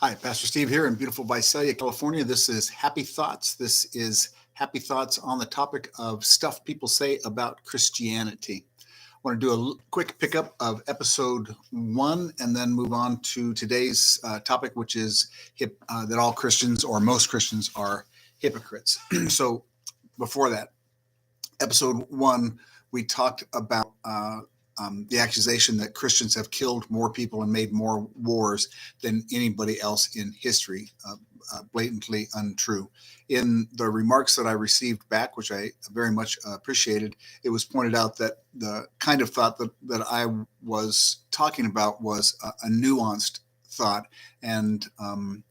Hi, Pastor Steve here in beautiful Visalia, California. This is Happy Thoughts. This is Happy Thoughts on the topic of stuff people say about Christianity. I want to do a quick pickup of episode 1 and then move on to today's topic, which is that all Christians or most Christians are hypocrites. So before that, episode 1, we talked about the accusation that Christians have killed more people and made more wars than anybody else in history. Blatantly untrue. In the remarks that I received back, which I very much appreciated, it was pointed out that the kind of thought that I was talking about was a nuanced thought. And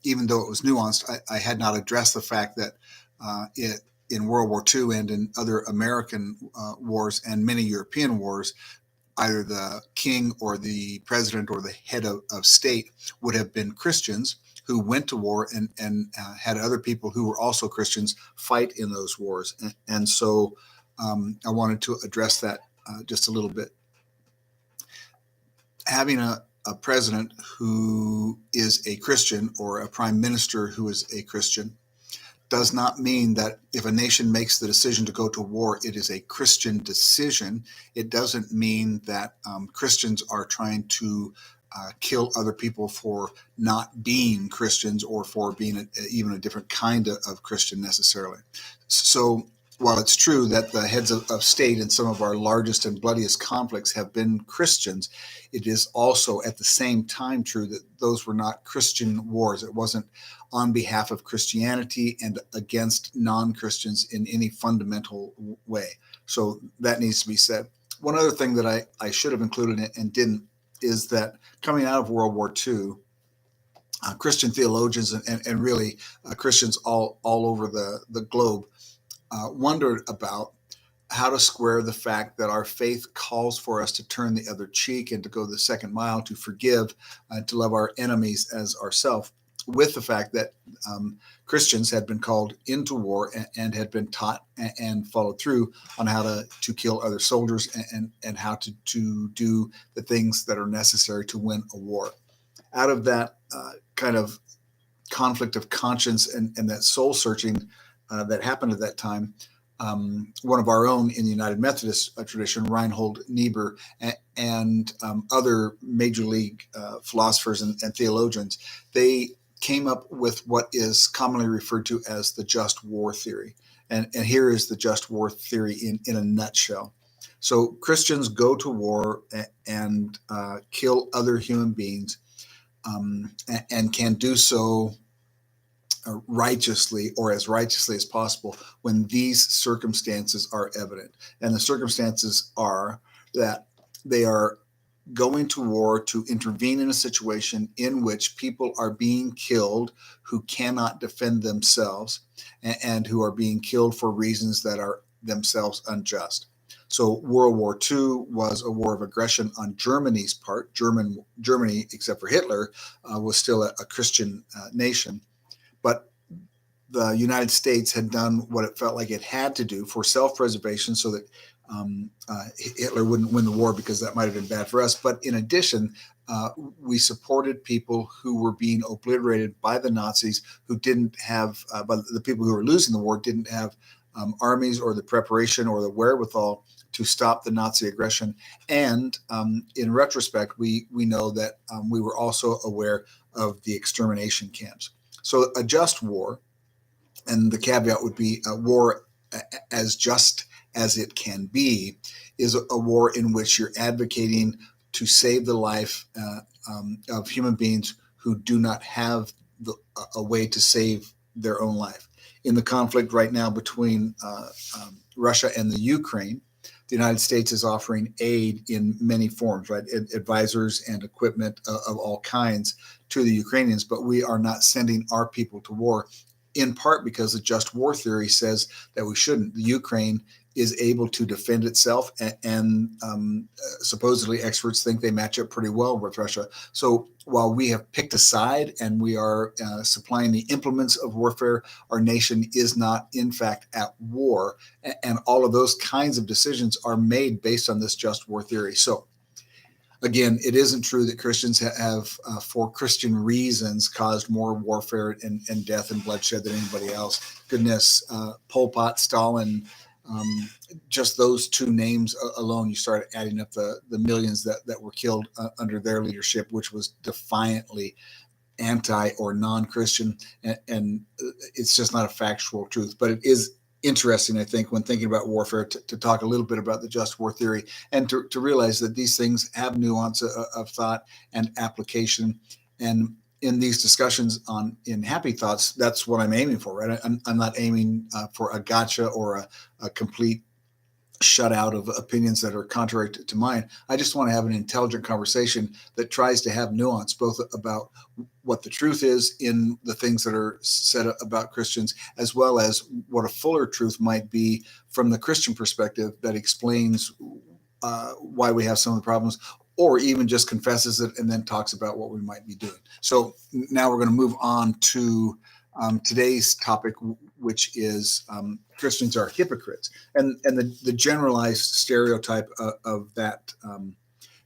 even though it was nuanced, I had not addressed the fact that it in World War II and in other American wars and many European wars, either the king or the president or the head of state would have been Christians who went to war and had other people who were also Christians fight in those wars. And so I wanted to address that just a little bit. Having a president who is a Christian or a prime minister who is a Christian does not mean that if a nation makes the decision to go to war, it is a Christian decision. It doesn't mean that Christians are trying to kill other people for not being Christians or for being even a different kind of Christian necessarily. So while it's true that the heads of state in some of our largest and bloodiest conflicts have been Christians, it is also at the same time true that those were not Christian wars. It wasn't on behalf of Christianity and against non-Christians in any fundamental way. So that needs to be said. One other thing that I should have included and didn't is that coming out of World War II, Christian theologians and really Christians all over the globe wondered about how to square the fact that our faith calls for us to turn the other cheek and to go the second mile, to forgive, to love our enemies as ourselves, with the fact that Christians had been called into war and had been taught and followed through on how to kill other soldiers and how to do the things that are necessary to win a war. Out of that kind of conflict of conscience and that soul searching that happened at that time, one of our own in the United Methodist tradition, Reinhold Niebuhr, and other major league philosophers and theologians, they came up with what is commonly referred to as the just war theory. And here is the just war theory in a nutshell. So Christians go to war and kill other human beings and can do so righteously or as righteously as possible when these circumstances are evident. And the circumstances are that they are going to war to intervene in a situation in which people are being killed who cannot defend themselves and who are being killed for reasons that are themselves unjust. So World War II was a war of aggression on Germany's part. Germany, except for Hitler, was still a Christian nation. But the United States had done what it felt like it had to do for self-preservation so that Hitler wouldn't win the war, because that might have been bad for us. But in addition, we supported people who were being obliterated by the Nazis, who didn't have, by the people who were losing the war, didn't have armies or the preparation or the wherewithal to stop the Nazi aggression. And in retrospect, we know that we were also aware of the extermination camps. So a just war, and the caveat would be a war as just as it can be, is a war in which you're advocating to save the life of human beings who do not have a way to save their own life. In the conflict right now between Russia and the Ukraine, the United States is offering aid in many forms, right? Advisors and equipment of all kinds to the Ukrainians, but we are not sending our people to war, in part because the just war theory says that we shouldn't. The Ukraine is able to defend itself, and supposedly experts think they match up pretty well with Russia. So while we have picked a side and we are supplying the implements of warfare, our nation is not, in fact, at war. And all of those kinds of decisions are made based on this just war theory. So Again, it isn't true that Christians have, for Christian reasons, caused more warfare and death and bloodshed than anybody else. Goodness, Pol Pot, Stalin, um, just those two names alone, you start adding up the millions that were killed under their leadership, which was defiantly anti or non-Christian, and it's just not a factual truth. But it is interesting, I think, when thinking about warfare, to talk a little bit about the just war theory and to realize that these things have nuance of thought and application. And in these discussions in Happy Thoughts, that's what I'm aiming for, right? I'm not aiming for a gotcha or a complete shut out of opinions that are contrary to mine. I just want to have an intelligent conversation that tries to have nuance, both about what the truth is in the things that are said about Christians, as well as what a fuller truth might be from the Christian perspective that explains why we have some of the problems, or even just confesses it and then talks about what we might be doing. So now we're going to move on to today's topic, which is Christians are hypocrites, and the generalized stereotype of that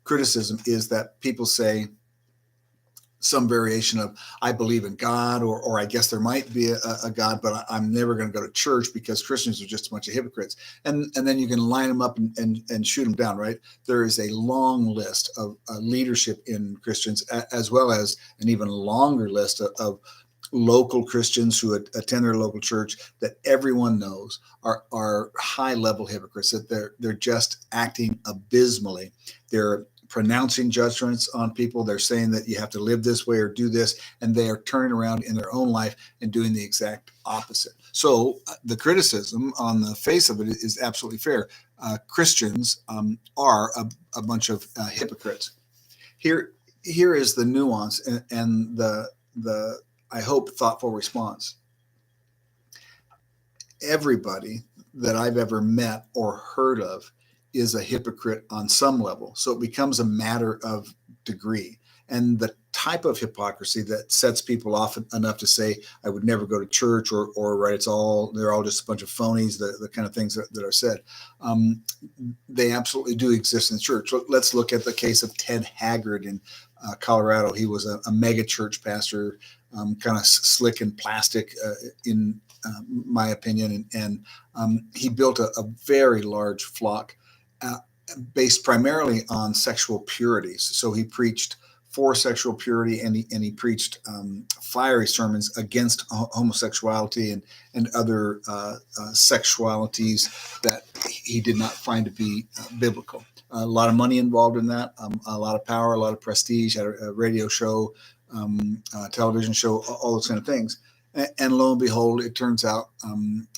criticism is that people say some variation of "I believe in God," or "I guess there might be a God, but I'm never going to go to church because Christians are just a bunch of hypocrites." And then you can line them up and shoot them down. Right? There is a long list of leadership in Christians, as well as an even longer list of local Christians who attend their local church that everyone knows are high level hypocrites, that they're just acting abysmally. They're pronouncing judgments on people. They're saying that you have to live this way or do this, and they are turning around in their own life and doing the exact opposite. So the criticism on the face of it is absolutely fair. Christians are a bunch of hypocrites. Here is the nuance and the I hope thoughtful response. Everybody that I've ever met or heard of is a hypocrite on some level. So it becomes a matter of degree. And the type of hypocrisy that sets people off enough to say, I would never go to church, or right, they're all just a bunch of phonies, the kind of things that are said. They absolutely do exist in the church. So let's look at the case of Ted Haggard in Colorado. He was a mega church pastor, kind of slick and plastic in my opinion. And he built a very large flock based primarily on sexual purity. So he preached for sexual purity, and he preached fiery sermons against homosexuality and other sexualities that he did not find to be biblical. A lot of money involved in that, a lot of power, a lot of prestige, had a radio show, television show, all those kind of things. And lo and behold, it turns out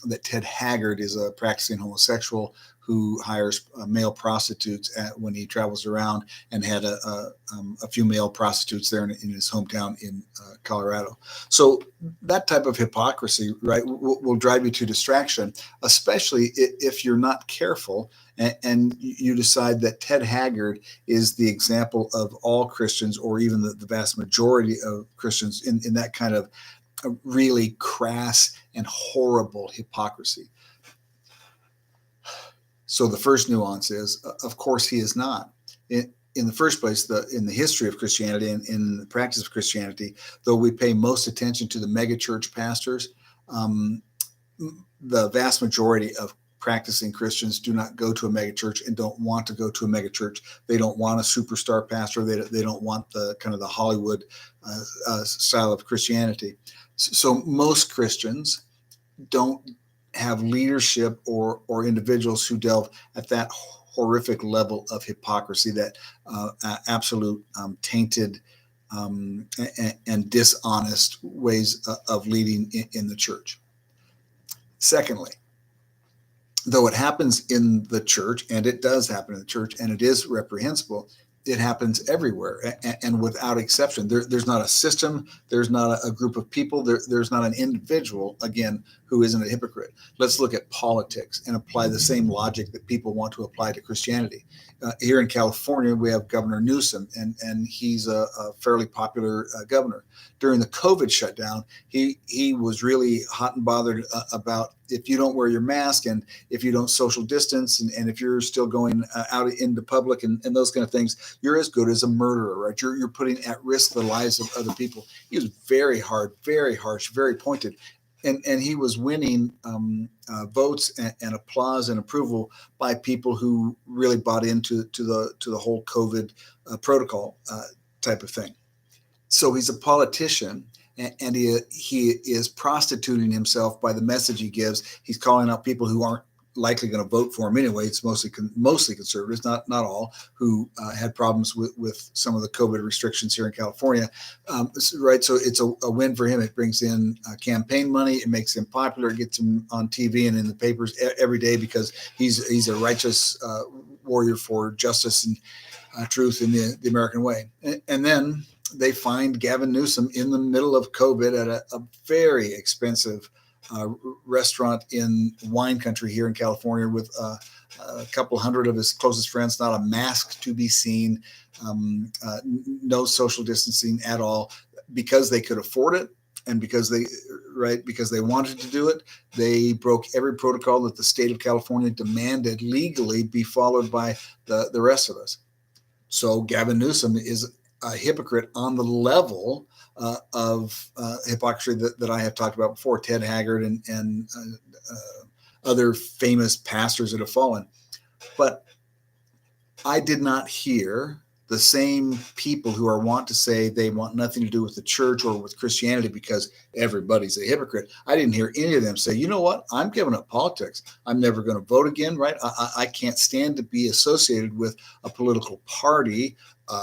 that Ted Haggard is a practicing homosexual who hires male prostitutes when he travels around, and had a few male prostitutes there in his hometown in Colorado. So that type of hypocrisy, right, will drive you to distraction, especially if you're not careful and you decide that Ted Haggard is the example of all Christians, or even the vast majority of Christians in that kind of really crass and horrible hypocrisy. So the first nuance is, of course, he is not. In the first place, in the history of Christianity and in the practice of Christianity, though we pay most attention to the megachurch pastors, the vast majority of practicing Christians do not go to a megachurch and don't want to go to a megachurch. They don't want a superstar pastor. They don't want the kind of the Hollywood style of Christianity. So most Christians don't have leadership or individuals who delve at that horrific level of hypocrisy, that absolute tainted and dishonest ways of leading in the church. Secondly, though it happens in the church, and it does happen in the church, and it is reprehensible, it happens everywhere and without exception. There's not a system, there's not a group of people, there's not an individual, again, who isn't a hypocrite. Let's look at politics and apply the same logic that people want to apply to Christianity. Here in California, we have Governor Newsom, and he's a fairly popular governor. During the COVID shutdown, he was really hot and bothered about if you don't wear your mask, and if you don't social distance, and if you're still going out into public, and those kind of things, you're as good as a murderer, right? You're putting at risk the lives of other people. He was very hard, very harsh, very pointed. And he was winning votes and applause and approval by people who really bought into the whole COVID protocol type of thing. So he's a politician, and he is prostituting himself by the message he gives. He's calling out people who aren't likely going to vote for him anyway. It's mostly conservatives, not all, who had problems with some of the COVID restrictions here in California, right? So it's a win for him. It brings in campaign money. It makes him popular. It gets him on TV and in the papers every day because he's a righteous warrior for justice and truth in the American way. And then they find Gavin Newsom in the middle of COVID at a very expensive restaurant in wine country here in California with a couple hundred of his closest friends, not a mask to be seen, no social distancing at all, because they could afford it. And because they wanted to do it, they broke every protocol that the state of California demanded legally be followed by the rest of us. So Gavin Newsom is a hypocrite on the level of hypocrisy that I have talked about before, Ted Haggard and other famous pastors that have fallen. But I did not hear the same people who are wont to say they want nothing to do with the church or with Christianity because everybody's a hypocrite. I didn't hear any of them say, you know what, I'm giving up politics. I'm never going to vote again, right? I can't stand to be associated with a political party,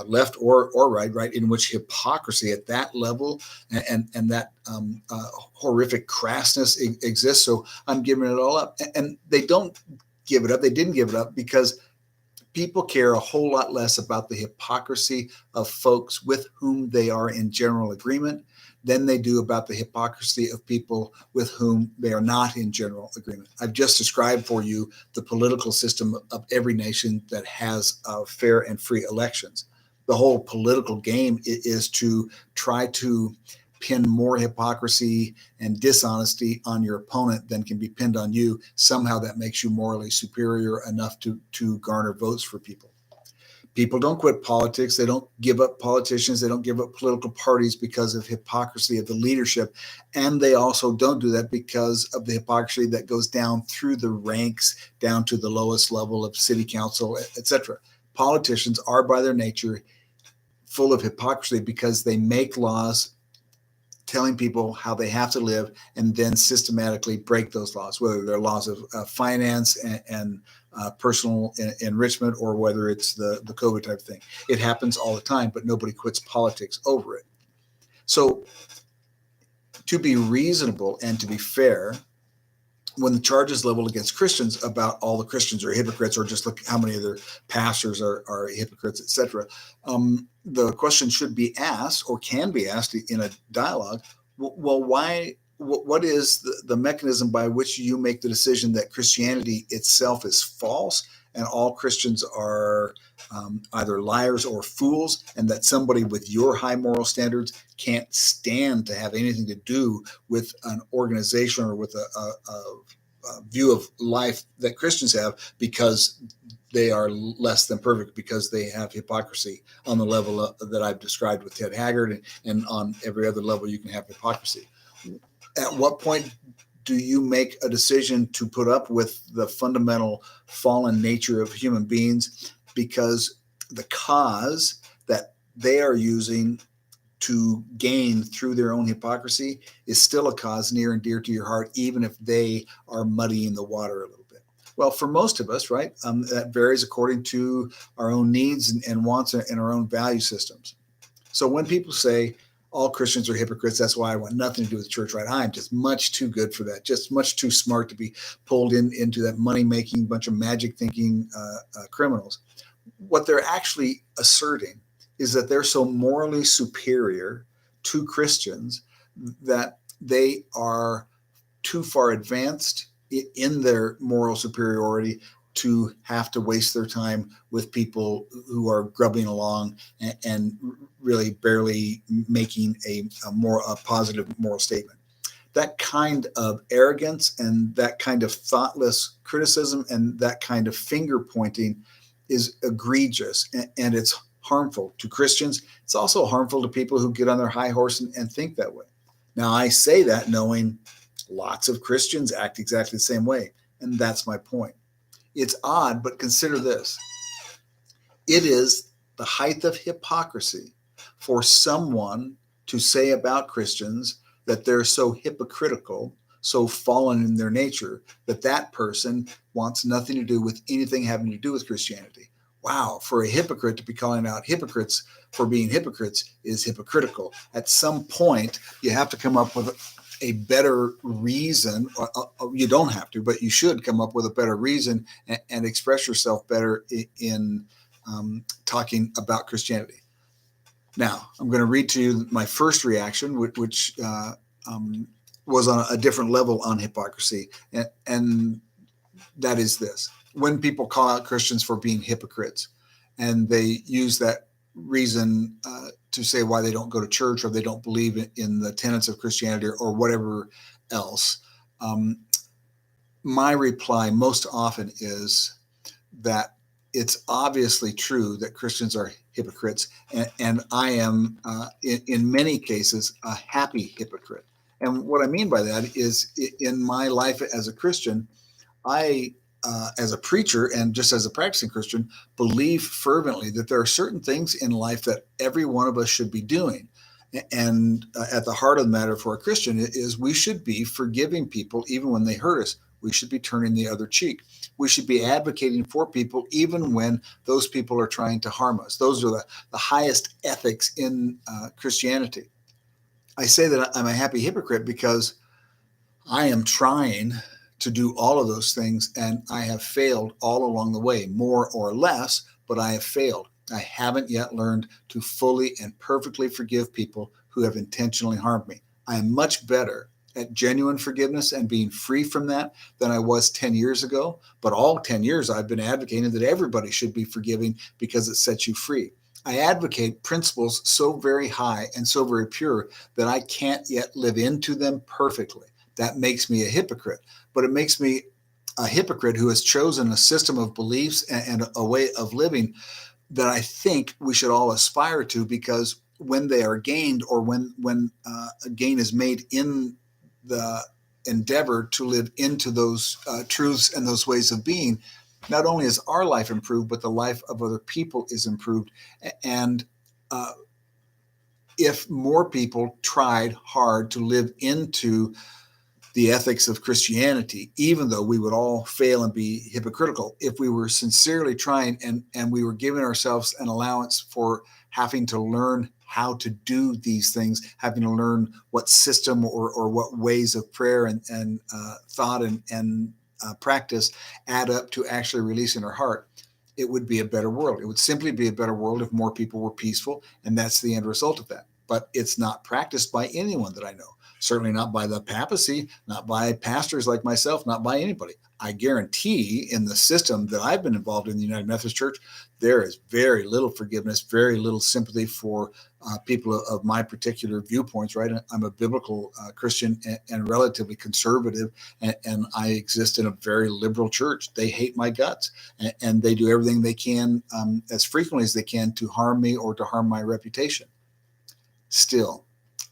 left or right, in which hypocrisy at that level and that horrific crassness exists. So I'm giving it all up. And they don't give it up. They didn't give it up because people care a whole lot less about the hypocrisy of folks with whom they are in general agreement than they do about the hypocrisy of people with whom they are not in general agreement. I've just described for you the political system of every nation that has fair and free elections. The whole political game is to try to pin more hypocrisy and dishonesty on your opponent than can be pinned on you. Somehow that makes you morally superior enough to garner votes for people. People don't quit politics. They don't give up politicians. They don't give up political parties because of hypocrisy of the leadership. And they also don't do that because of the hypocrisy that goes down through the ranks, down to the lowest level of city council, etc. Politicians are by their nature full of hypocrisy because they make laws telling people how they have to live and then systematically break those laws, whether they're laws of finance and personal enrichment, or whether it's the COVID type of thing. It happens all the time, but nobody quits politics over it. So to be reasonable and to be fair, when the charge is leveled against Christians about all the Christians are hypocrites, or just look how many of their pastors are hypocrites, etc., the question should be asked, or can be asked in a dialogue. Well, why? What is the mechanism by which you make the decision that Christianity itself is false and all Christians are either liars or fools, and that somebody with your high moral standards can't stand to have anything to do with an organization or with a view of life that Christians have because they are less than perfect, because they have hypocrisy on the level that I've described with Ted Haggard, and on every other level you can have hypocrisy. At what point do you make a decision to put up with the fundamental fallen nature of human beings because the cause that they are using to gain through their own hypocrisy is still a cause near and dear to your heart, even if they are muddying the water a little bit? Well, for most of us, right, that varies according to our own needs and wants and our own value systems. So when people say all Christians are hypocrites, that's why I want nothing to do with church, right? I'm just much too good for that, just much too smart to be pulled into that money-making, bunch of magic-thinking criminals. What they're actually asserting is that they're so morally superior to Christians that they are too far advanced in their moral superiority to have to waste their time with people who are grubbing along and really barely making a positive moral statement. That kind of arrogance and that kind of thoughtless criticism and that kind of finger pointing is egregious, and it's harmful to Christians. It's also harmful to people who get on their high horse and think that way. Now, I say that knowing lots of Christians act exactly the same way, and that's my point. It's odd, but consider this. It is the height of hypocrisy for someone to say about Christians that they're so hypocritical, so fallen in their nature, that that person wants nothing to do with anything having to do with Christianity. Wow, for a hypocrite to be calling out hypocrites for being hypocrites is hypocritical. At some point, you have to come up with a better reason. You don't have to, but you should come up with a better reason and express yourself better in talking about Christianity. Now, I'm going to read to you my first reaction, which was on a different level on hypocrisy, and that is this. When people call out Christians for being hypocrites, and they use that reason to say why they don't go to church or they don't believe in the tenets of Christianity or whatever else, my reply most often is that it's obviously true that Christians are hypocrites, and I am, in many cases, a happy hypocrite. And what I mean by that is, in my life as a Christian, I, as a preacher and just as a practicing Christian, believe fervently that there are certain things in life that every one of us should be doing. And at the heart of the matter for a Christian is we should be forgiving people even when they hurt us. We should be turning the other cheek. We should be advocating for people even when those people are trying to harm us. Those are the highest ethics in Christianity. I say that I'm a happy hypocrite because I am trying to do all of those things, and I have failed all along the way, more or less, but I have failed. I haven't yet learned to fully and perfectly forgive people who have intentionally harmed me. I am much better at genuine forgiveness and being free from that than I was 10 years ago. But all 10 years, I've been advocating that everybody should be forgiving because it sets you free. I advocate principles so very high and so very pure that I can't yet live into them perfectly. That makes me a hypocrite, but it makes me a hypocrite who has chosen a system of beliefs and a way of living that I think we should all aspire to, because when they are gained, or when a gain is made in the endeavor to live into those truths and those ways of being, not only is our life improved, but the life of other people is improved. And if more people tried hard to live into the ethics of Christianity, even though we would all fail and be hypocritical, if we were sincerely trying and we were giving ourselves an allowance for having to learn how to do these things, having to learn what system or what ways of prayer and thought and practice add up to actually releasing our heart, it would be a better world. It would simply be a better world if more people were peaceful, and that's the end result of that. But it's not practiced by anyone that I know. Certainly not by the papacy, not by pastors like myself, not by anybody. I guarantee in the system that I've been involved in the United Methodist Church, there is very little forgiveness, very little sympathy for people of my particular viewpoints, right? I'm a biblical Christian and relatively conservative, and I exist in a very liberal church. They hate my guts, and they do everything they can, as frequently as they can, to harm me or to harm my reputation. Still,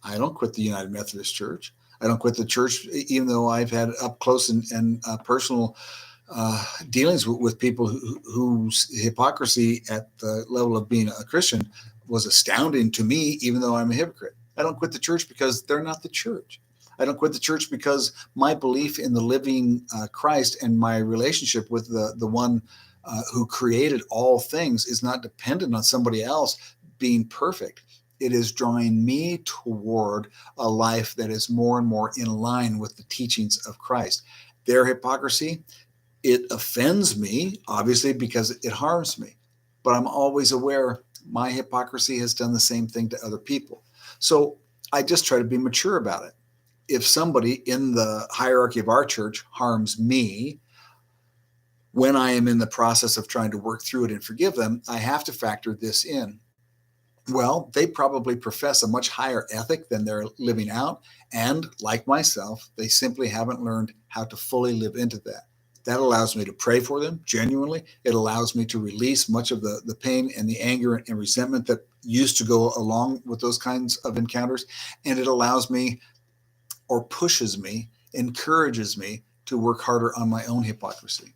I don't quit the United Methodist Church. I don't quit the church, even though I've had up close and personal dealings with people whose hypocrisy at the level of being a Christian was astounding to me, even though I'm a hypocrite. I don't quit the church because they're not the church. I don't quit the church because my belief in the living Christ and my relationship with the one who created all things is not dependent on somebody else being perfect. It is drawing me toward a life that is more and more in line with the teachings of Christ. Their hypocrisy, it offends me, obviously, because it harms me. But I'm always aware my hypocrisy has done the same thing to other people. So I just try to be mature about it. If somebody in the hierarchy of our church harms me, when I am in the process of trying to work through it and forgive them, I have to factor this in. Well, they probably profess a much higher ethic than they're living out. And like myself, they simply haven't learned how to fully live into that. That allows me to pray for them genuinely. It allows me to release much of the pain and the anger and resentment that used to go along with those kinds of encounters. And it allows me, or pushes me, encourages me to work harder on my own hypocrisy.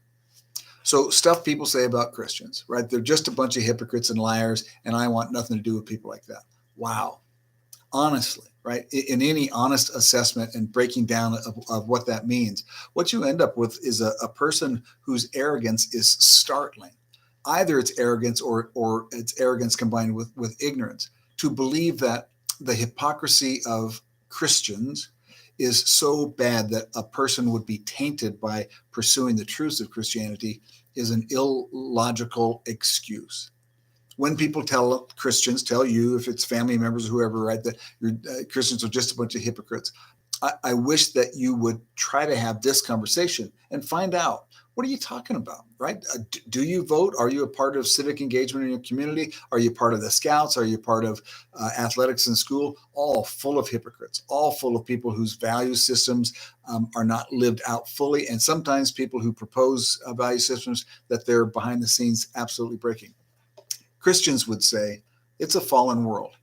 So, stuff people say about Christians, right? They're just a bunch of hypocrites and liars, and I want nothing to do with people like that. Wow. Honestly, right? In any honest assessment and breaking down of what that means, what you end up with is a person whose arrogance is startling. Either it's arrogance or it's arrogance combined with ignorance. To believe that the hypocrisy of Christians is so bad that a person would be tainted by pursuing the truths of Christianity is an illogical excuse. When people tell Christians, tell you, if it's family members or whoever, right, that Christians are just a bunch of hypocrites, I wish that you would try to have this conversation and find out, what are you talking about, right? Do you vote? Are you a part of civic engagement in your community? Are you part of the Scouts? Are you part of athletics in school? All full of hypocrites, all full of people whose value systems are not lived out fully, and sometimes people who propose value systems that they're behind the scenes absolutely breaking. Christians would say it's a fallen world.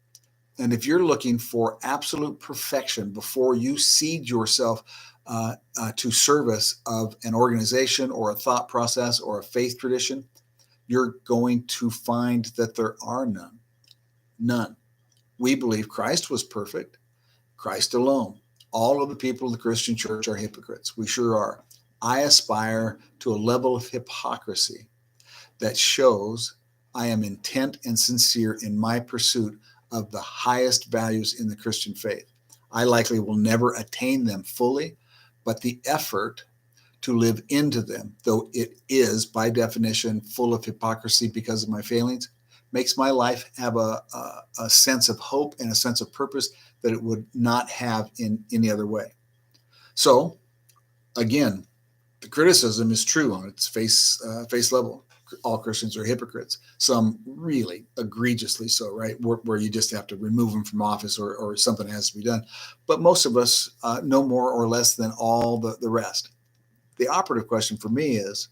And if you're looking for absolute perfection before you cede yourself to service of an organization or a thought process or a faith tradition, you're going to find that there are none. None. We believe Christ was perfect, Christ alone. All of the people of the Christian church are hypocrites. We sure are. I aspire to a level of hypocrisy that shows I am intent and sincere in my pursuit of the highest values in the Christian faith. I likely will never attain them fully, but the effort to live into them, though it is by definition full of hypocrisy because of my failings, makes my life have a sense of hope and a sense of purpose that it would not have in any other way. So, again, the criticism is true on its face level. All Christians are hypocrites. Some really egregiously so, right? Where you just have to remove them from office or something has to be done. But most of us know more or less than all the rest. The operative question for me is,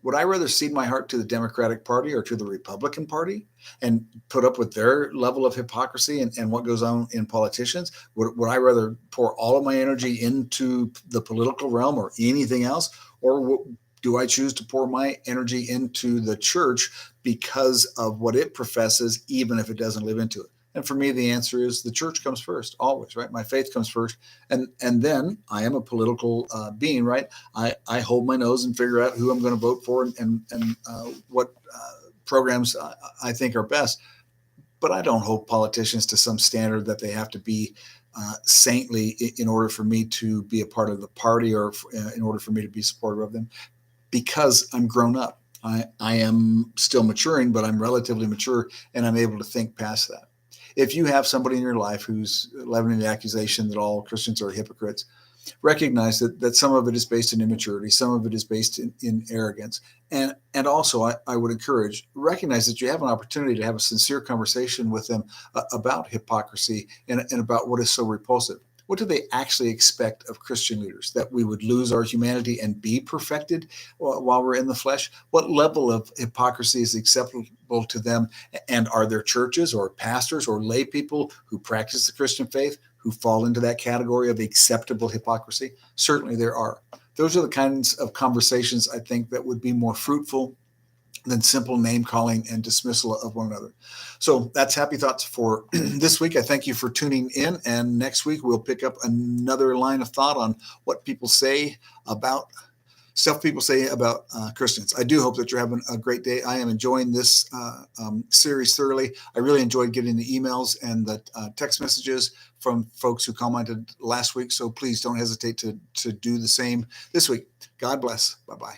would I rather cede my heart to the Democratic Party or to the Republican Party and put up with their level of hypocrisy and what goes on in politicians? Would I rather pour all of my energy into the political realm or anything else? Or do I choose to pour my energy into the church because of what it professes, even if it doesn't live into it? And for me, the answer is the church comes first, always, right? My faith comes first. And then I am a political being, right? I hold my nose and figure out who I'm going to vote for and what programs I think are best. But I don't hold politicians to some standard that they have to be saintly in order for me to be a part of the party or in order for me to be supportive of them, because I'm grown up. I am still maturing, but I'm relatively mature and I'm able to think past that. If you have somebody in your life who's levying the accusation that all Christians are hypocrites, recognize that some of it is based in immaturity, some of it is based in arrogance. And also, I would encourage, recognize that you have an opportunity to have a sincere conversation with them about hypocrisy and about what is so repulsive. What do they actually expect of Christian leaders? That we would lose our humanity and be perfected while we're in the flesh? What level of hypocrisy is acceptable to them? And are there churches or pastors or lay people who practice the Christian faith who fall into that category of acceptable hypocrisy? Certainly there are. Those are the kinds of conversations I think that would be more fruitful than simple name calling and dismissal of one another. So that's Happy Thoughts for this week. I thank you for tuning in. And next week, we'll pick up another line of thought on what people say about stuff people say about Christians. I do hope that you're having a great day. I am enjoying this series thoroughly. I really enjoyed getting the emails and the text messages from folks who commented last week. So please don't hesitate to do the same this week. God bless. Bye-bye.